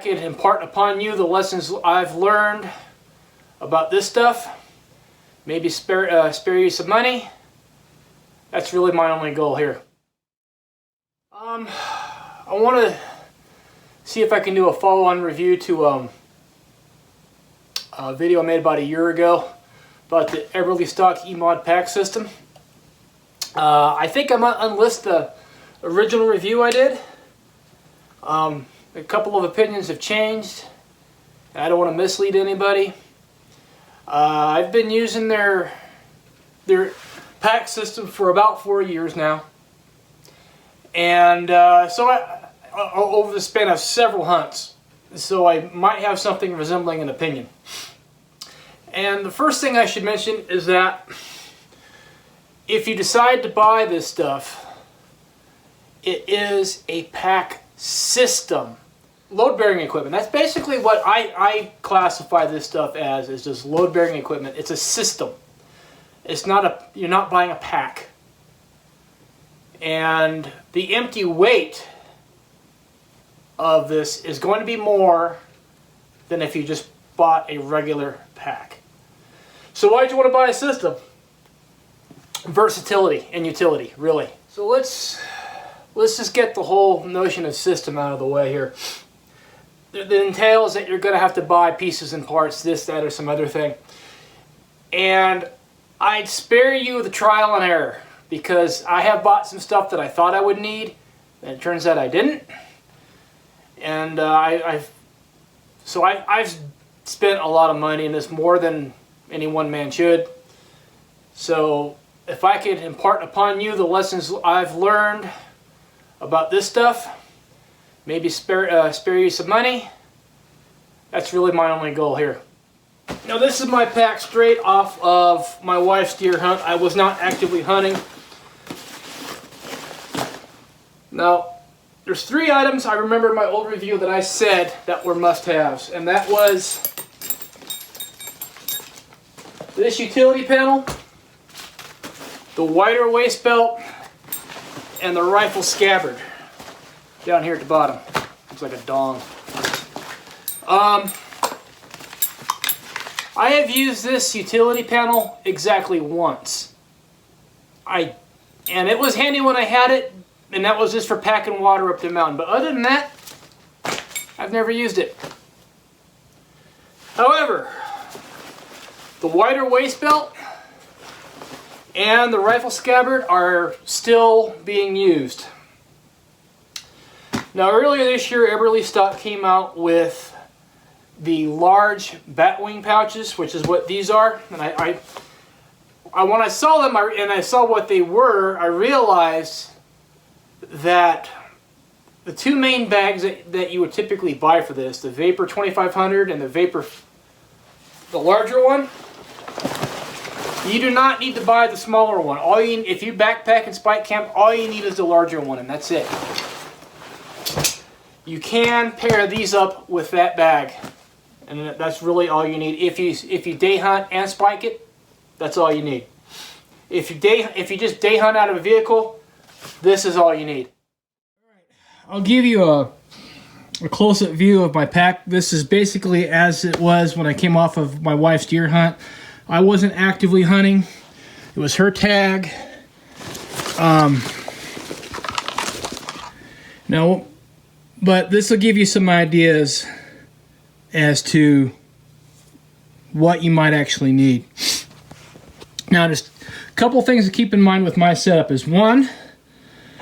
could impart upon you the lessons I've learned about this stuff, maybe spare you some money, that's really my only goal here. I want to see if I can do a follow-on review to a video I made about a year ago about the Eberlestock EMOD pack system. I think I'm going to unlist the original review I did. A couple of opinions have changed, and I don't want to mislead anybody. I've been using their pack system for about 4 years now, and over the span of several hunts, so I might have something resembling an opinion. And the first thing I should mention is that if you decide to buy this stuff, it is a pack system. Load-bearing equipment. That's basically what I classify this stuff as, is just load-bearing equipment. It's a system. It's not you're not buying a pack. And the empty weight of this is going to be more than if you just bought a regular pack. So why do you want to buy a system? Versatility and utility, really. So let's just get the whole notion of system out of the way here. It entails that you're going to have to buy pieces and parts, this, that, or some other thing. And I'd spare you the trial and error, because I have bought some stuff that I thought I would need, and it turns out I didn't. And I've spent a lot of money in this, more than any one man should. So if I could impart upon you the lessons I've learned about this stuff, maybe spare you some money, that's really my only goal here. Now this is my pack straight off of my wife's deer hunt. I was not actively hunting. Now there's 3 items I remember in my old review that I said that were must-haves, and that was this utility panel, the wider waist belt, and the rifle scabbard down here at the bottom. Looks like a dong. I have used this utility panel exactly once. And it was handy when I had it, and that was just for packing water up the mountain. But other than that, I've never used it. However, the wider waist belt and the rifle scabbard are still being used. Now earlier this year, Eberlestock came out with the large bat wing pouches, which is what these are. And when I saw them and I saw what they were, I realized that the 2 main bags that you would typically buy for this, the Vapor 2500 and the larger one, you do not need to buy the smaller one. If you backpack and spike camp, all you need is the larger one, and that's it. You can pair these up with that bag, and that's really all you need. If you day hunt and spike it, that's all you need. If you just day hunt out of a vehicle, this is all you need. I'll give you a close-up view of my pack. This is basically as it was when I came off of my wife's deer hunt. I wasn't actively hunting. It was her tag. But this will give you some ideas as to what you might actually need. Now, just a couple things to keep in mind with my setup is, 1,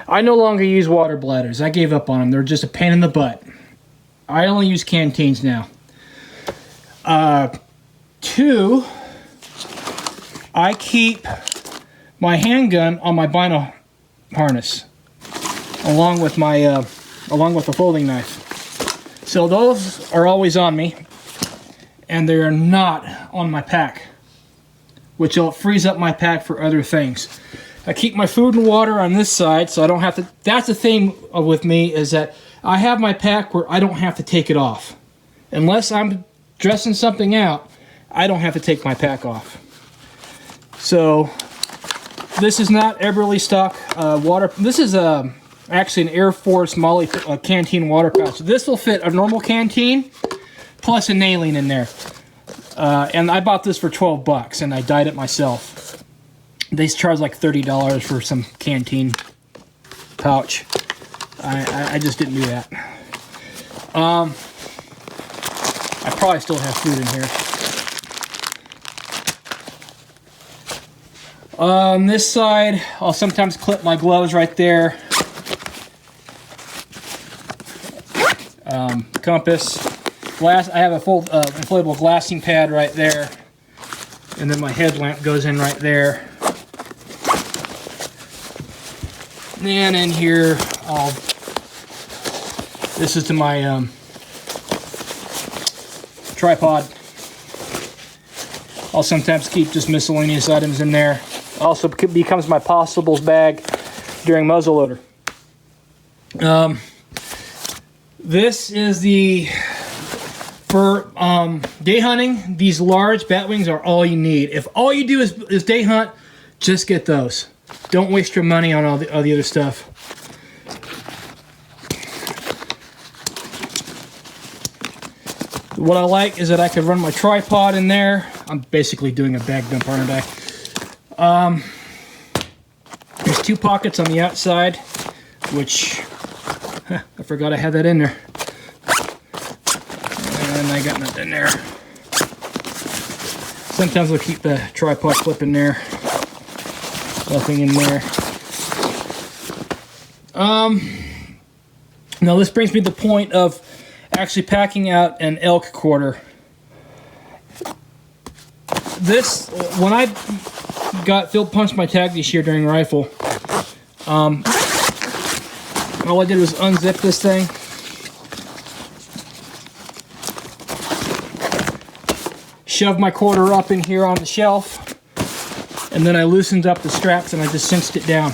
I no longer use water bladders. I gave up on them. They're just a pain in the butt. I only use canteens now. 2, I keep my handgun on my bino harness, along with the folding knife. So those are always on me, and they are not on my pack, which will freeze up my pack for other things. I keep my food and water on this side, so I don't have to. That's the thing with me, is that I have my pack where I don't have to take it off. Unless I'm dressing something out, I don't have to take my pack off. So this is not Eberlestock water. This is actually an Air Force Molly canteen water pouch. This will fit a normal canteen plus a nailing in there. And I bought this for 12 bucks and I dyed it myself. They charge like $30 for some canteen pouch. I just didn't do that. I probably still have food in here. On this side, I'll sometimes clip my gloves right there. Compass. Glass. I have a full inflatable glassing pad right there. And then my headlamp goes in right there. And in here, this is to my tripod. I'll sometimes keep just miscellaneous items in there. Also becomes my possibles bag during muzzleloader. This is for day hunting. These large bat wings are all you need. If all you do is day hunt, just get those. Don't waste your money on all the other stuff. What I like is that I can run my tripod in there. I'm basically doing a bag dump, aren't I? There's 2 pockets on the outside, which I forgot I had that in there. And I got nothing in there. Sometimes I'll keep the tripod clip in there. Nothing in there. Now this brings me to the point of actually packing out an elk quarter. This, when I field punched my tag this year during rifle, all I did was unzip this thing. Shoved my quarter up in here on the shelf. And then I loosened up the straps and I just cinched it down.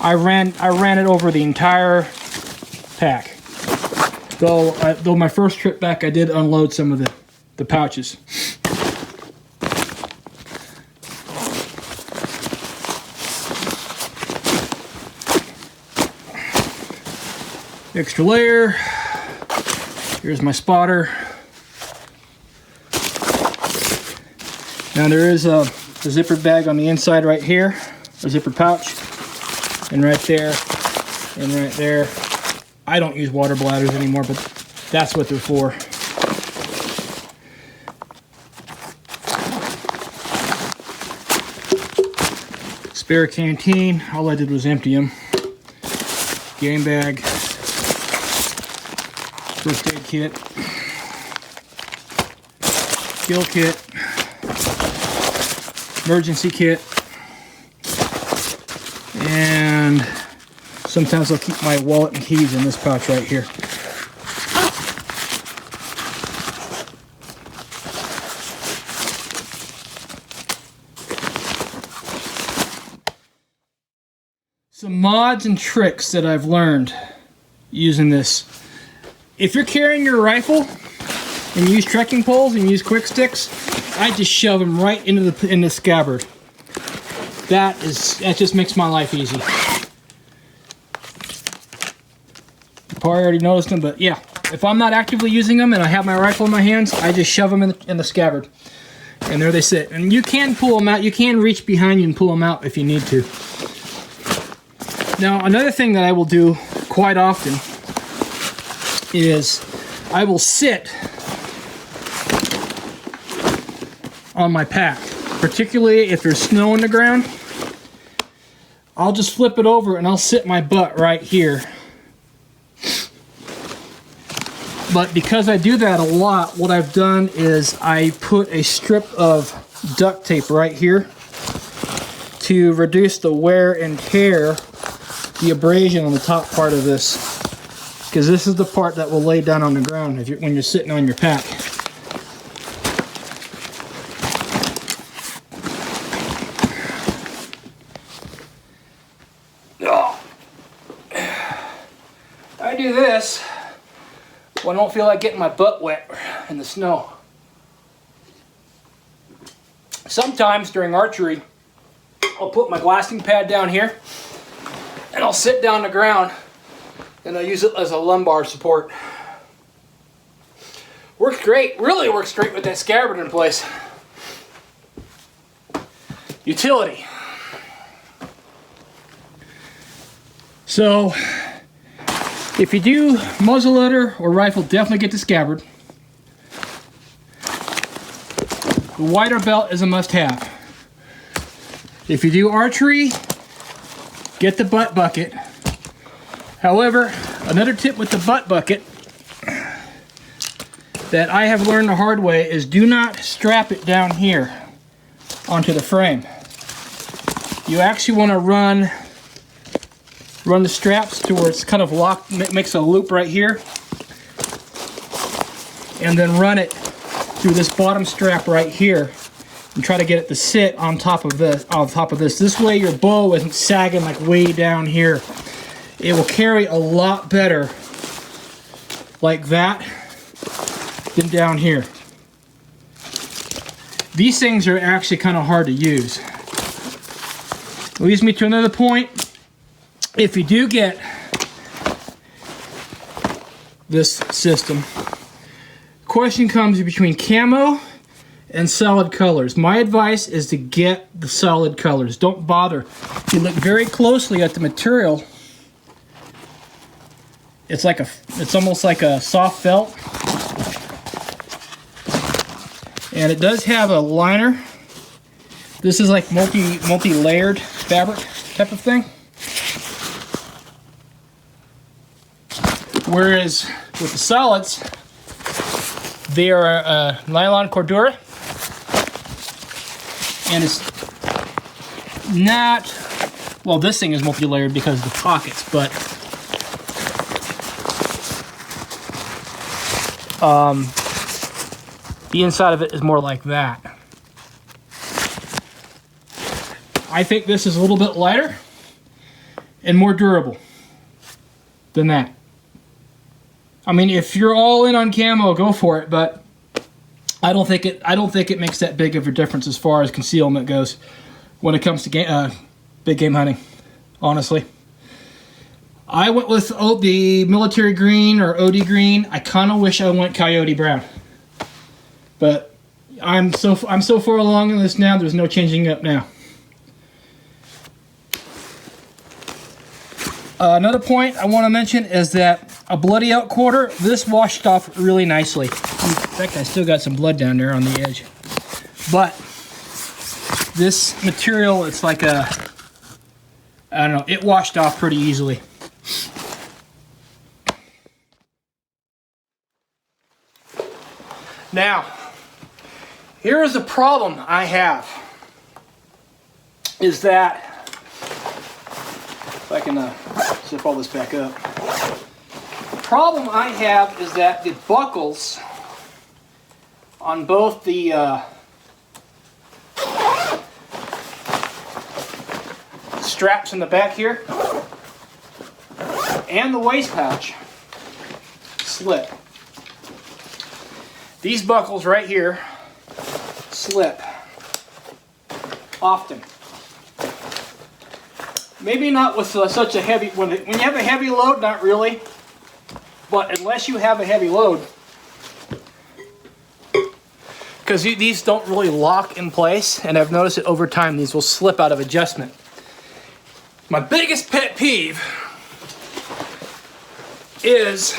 I ran it over the entire pack. Though my first trip back I did unload some of the pouches. Extra layer. Here's my spotter. Now there is a zippered bag on the inside right here, a zippered pouch, and right there, and right there. I don't use water bladders anymore, but that's what they're for. Spare canteen, all I did was empty them. Game bag, first aid kit, skill kit, emergency kit, and sometimes I'll keep my wallet and keys in this pouch right here. Some mods and tricks that I've learned using this. If you're carrying your rifle and you use trekking poles and use quick sticks, I just shove them right into the scabbard. That just makes my life easy. You probably already noticed them, but yeah. If I'm not actively using them and I have my rifle in my hands, I just shove them in the scabbard. And there they sit. And you can pull them out. You can reach behind you and pull them out if you need to. Now, another thing that I will do quite often is I will sit on my pack, particularly if there's snow on the ground. I'll just flip it over and I'll sit my butt right here. But because I do that a lot, what I've done is I put a strip of duct tape right here to reduce the wear and tear, the abrasion on the top part of this, because this is the part that will lay down on the ground when you're sitting on your pack. I do this when I don't feel like getting my butt wet in the snow. Sometimes during archery, I'll put my glassing pad down here. and I'll sit down on the ground and I'll use it as a lumbar support. Works great, really works great with that scabbard in place. Utility. So, if you do muzzleloader or rifle, definitely get the scabbard. The wider belt is a must-have. If you do archery, get the butt bucket. However, another tip with the butt bucket that I have learned the hard way is do not strap it down here onto the frame. You actually want to run the straps to where it's kind of locked, makes a loop right here, and then run it through this bottom strap right here and try to get it to sit on top of this. This way your bow isn't sagging like way down here. It will carry a lot better like that than down here. These things are actually kind of hard to use. Leads me to another point. If you do get this system, question comes between camo and solid colors. My advice is to get the solid colors. Don't bother. If you look very closely at the material, it's almost like a soft felt. And it does have a liner. This is like multi-layered fabric type of thing. Whereas with the solids, they are nylon cordura, and it's not, well, this thing is multi-layered because of the pockets, but the inside of it is more like that. I think this is a little bit lighter and more durable than that. I mean, if you're all in on camo, go for it, but I don't think it makes that big of a difference as far as concealment goes when it comes to big game hunting, honestly. I went with the military green or OD green. I kind of wish I went coyote brown, but I'm so far along in this now. There's no changing up now. Another point I want to mention is that a bloody elk quarter, this washed off really nicely. In fact, I still got some blood down there on the edge. But this material, it's like I don't know, it washed off pretty easily. Now, here is a problem I have, is that, if I can zip all this back up. The problem I have is that the buckles on both the straps in the back here and the waist pouch slip. These buckles right here slip often. Maybe not with such a heavy, when you have a heavy load, not really, but unless you have a heavy load, because these don't really lock in place, and I've noticed it over time, these will slip out of adjustment. My biggest pet peeve is,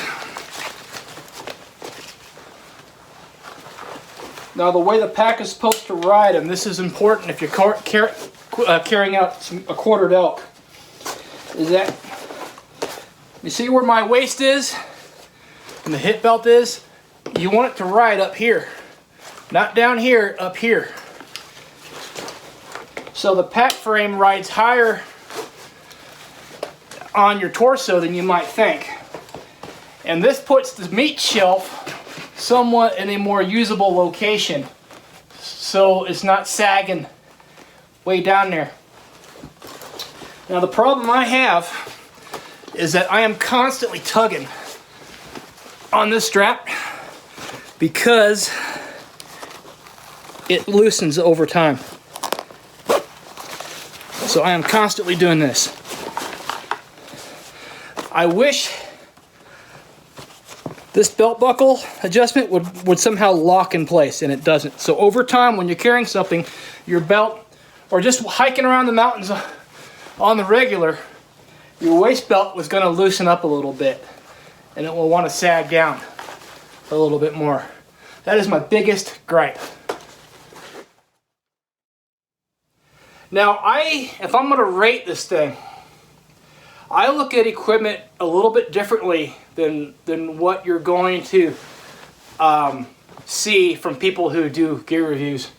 now the way the pack is supposed to ride, and this is important if you're carrying out a quartered elk, is that you see where my waist is and the hip belt is? You want it to ride up here, not down here, up here. So the pack frame rides higher on your torso than you might think. And this puts the meat shelf somewhat in a more usable location, so it's not sagging way down there. Now the problem I have is that I am constantly tugging on this strap because it loosens over time. So I am constantly doing this. I wish this belt buckle adjustment would somehow lock in place, and it doesn't. So over time, when you're carrying something, your belt, or just hiking around the mountains on the regular, your waist belt was going to loosen up a little bit, and it will want to sag down a little bit more. That is my biggest gripe. Now, if I'm going to rate this thing, I look at equipment a little bit differently than what you're going to see from people who do gear reviews.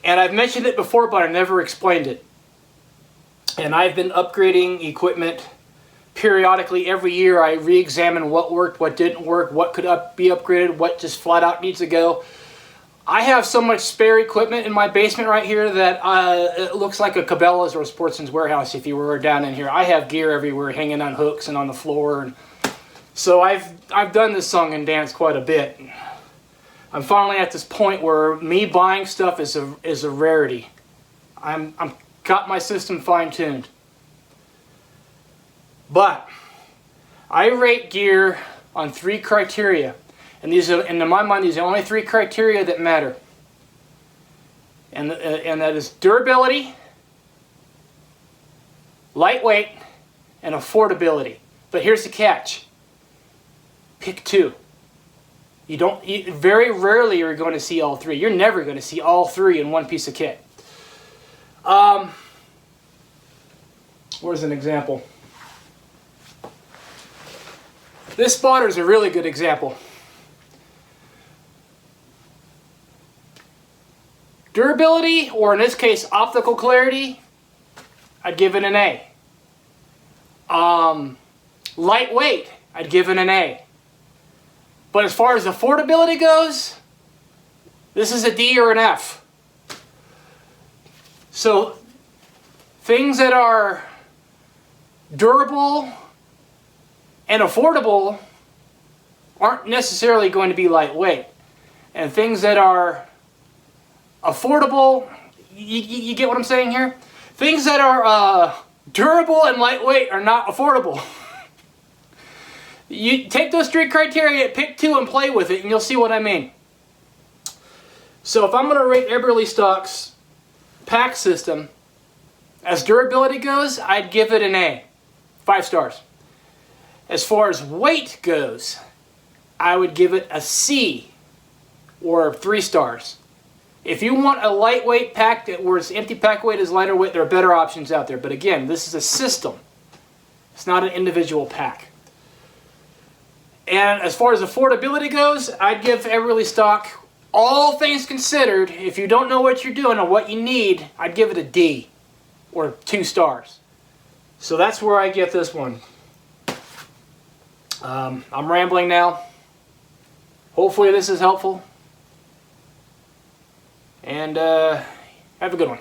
And I've mentioned it before, but I never explained it. And I've been upgrading equipment periodically. Every year I re-examine what worked, what didn't work, what could be upgraded, what just flat out needs to go. I have so much spare equipment in my basement right here that it looks like a Cabela's or a Sportsman's Warehouse if you were down in here. I have gear everywhere hanging on hooks and on the floor. And so I've done this song and dance quite a bit. I'm finally at this point where me buying stuff is a rarity. I'm got my system fine-tuned. But I rate gear on 3 criteria. And these are, in my mind, these are the only 3 criteria that matter. And that is durability, lightweight, and affordability. But here's the catch. Pick 2. Very rarely are you going to see all 3. You're never going to see all 3 in one piece of kit. Where's an example? This spotter is a really good example. Durability, or in this case, optical clarity, I'd give it an A. Lightweight, I'd give it an A. But as far as affordability goes, this is a D or an F. So, things that are durable and affordable aren't necessarily going to be lightweight. And things that are affordable, you get what I'm saying here? Things that are durable and lightweight are not affordable. You take those 3 criteria, pick 2 and play with it, and you'll see what I mean. So if I'm going to rate Eberlestock's pack system, as durability goes, I'd give it an A, 5 stars. As far as weight goes, I would give it a C, or 3 stars. If you want a lightweight pack where its empty pack weight is lighter weight, there are better options out there. But again, this is a system. It's not an individual pack. And as far as affordability goes, I'd give Eberlestock, all things considered, if you don't know what you're doing or what you need, I'd give it a D, or 2 stars. So that's where I get this one. I'm rambling now. Hopefully this is helpful. And have a good one.